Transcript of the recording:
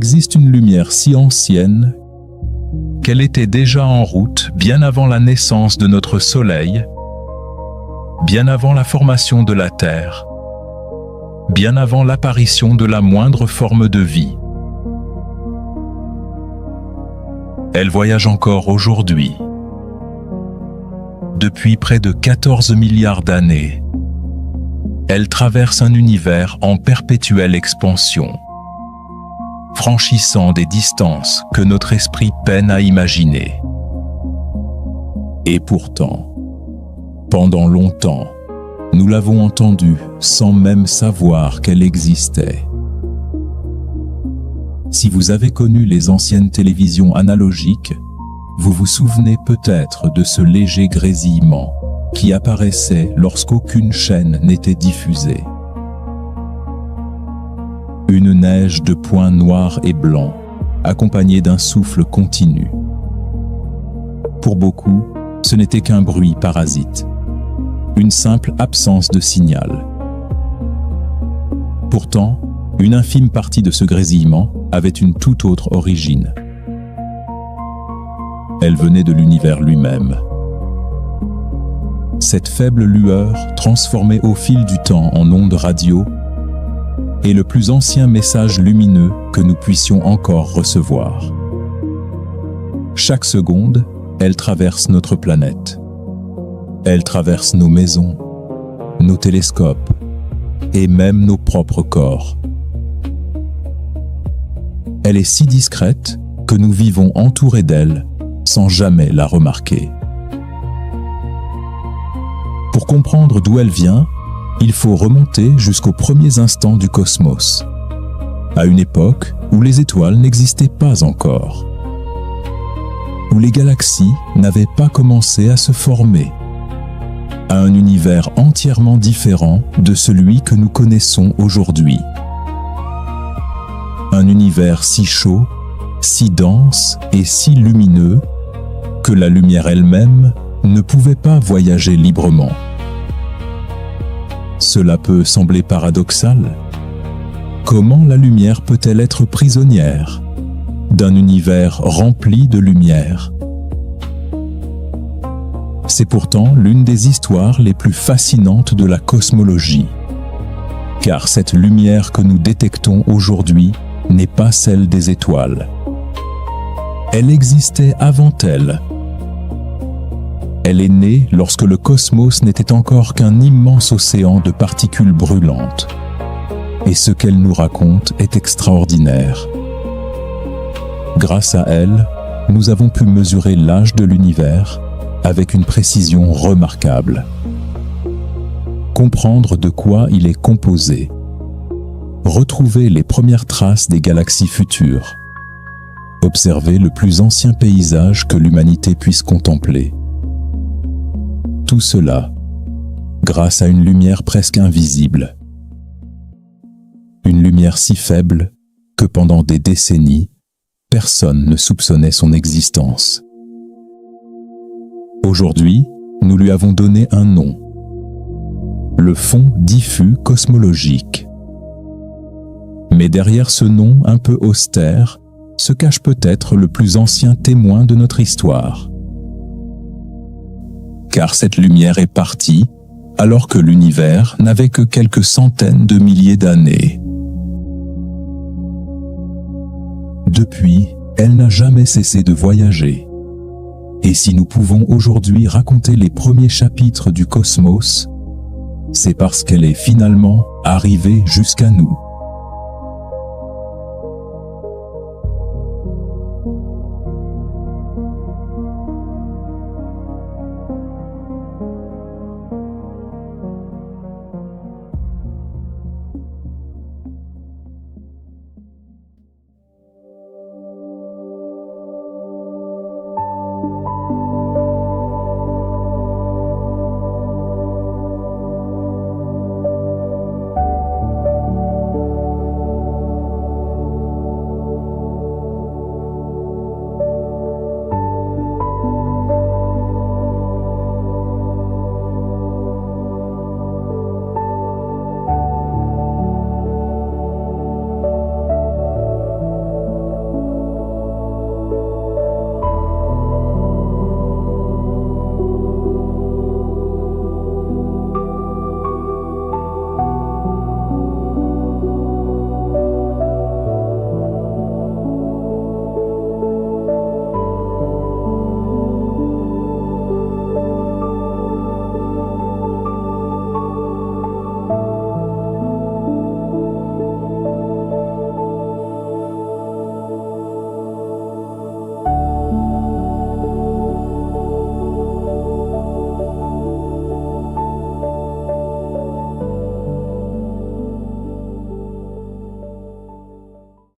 existe une lumière si ancienne qu'elle était déjà en route bien avant la naissance de notre Soleil, bien avant la formation de la Terre, bien avant l'apparition de la moindre forme de vie. Elle voyage encore aujourd'hui. Depuis près de 14 milliards d'années, elle traverse un univers en perpétuelle expansion, franchissant des distances que notre esprit peine à imaginer. Et pourtant, pendant longtemps, nous l'avons entendue sans même savoir qu'elle existait. Si vous avez connu les anciennes télévisions analogiques, vous vous souvenez peut-être de ce léger grésillement qui apparaissait lorsqu'aucune chaîne n'était diffusée. Une neige de points noirs et blancs, accompagnée d'un souffle continu. Pour beaucoup, ce n'était qu'un bruit parasite, une simple absence de signal. Pourtant, une infime partie de ce grésillement avait une toute autre origine. Elle venait de l'univers lui-même. Cette faible lueur, transformée au fil du temps en ondes radio, est le plus ancien message lumineux que nous puissions encore recevoir. Chaque seconde, elle traverse notre planète. Elle traverse nos maisons, nos télescopes et même nos propres corps. Elle est si discrète que nous vivons entourés d'elle sans jamais la remarquer. Pour comprendre d'où elle vient, il faut remonter jusqu'aux premiers instants du cosmos, à une époque où les étoiles n'existaient pas encore, où les galaxies n'avaient pas commencé à se former, à un univers entièrement différent de celui que nous connaissons aujourd'hui. Un univers si chaud, si dense et si lumineux que la lumière elle-même ne pouvait pas voyager librement. Cela peut sembler paradoxal. Comment la lumière peut-elle être prisonnière d'un univers rempli de lumière? C'est pourtant l'une des histoires les plus fascinantes de la cosmologie, car cette lumière que nous détectons aujourd'hui n'est pas celle des étoiles. Elle existait avant elles. Elle est née lorsque le cosmos n'était encore qu'un immense océan de particules brûlantes. Et ce qu'elle nous raconte est extraordinaire. Grâce à elle, nous avons pu mesurer l'âge de l'univers avec une précision remarquable. Comprendre de quoi il est composé. Retrouver les premières traces des galaxies futures. Observer le plus ancien paysage que l'humanité puisse contempler. Tout cela, grâce à une lumière presque invisible. Une lumière si faible que pendant des décennies, personne ne soupçonnait son existence. Aujourd'hui, nous lui avons donné un nom. Le fond diffus cosmologique. Mais derrière ce nom un peu austère, se cache peut-être le plus ancien témoin de notre histoire. Car cette lumière est partie alors que l'univers n'avait que quelques centaines de milliers d'années. Depuis, elle n'a jamais cessé de voyager. Et si nous pouvons aujourd'hui raconter les premiers chapitres du cosmos, c'est parce qu'elle est finalement arrivée jusqu'à nous.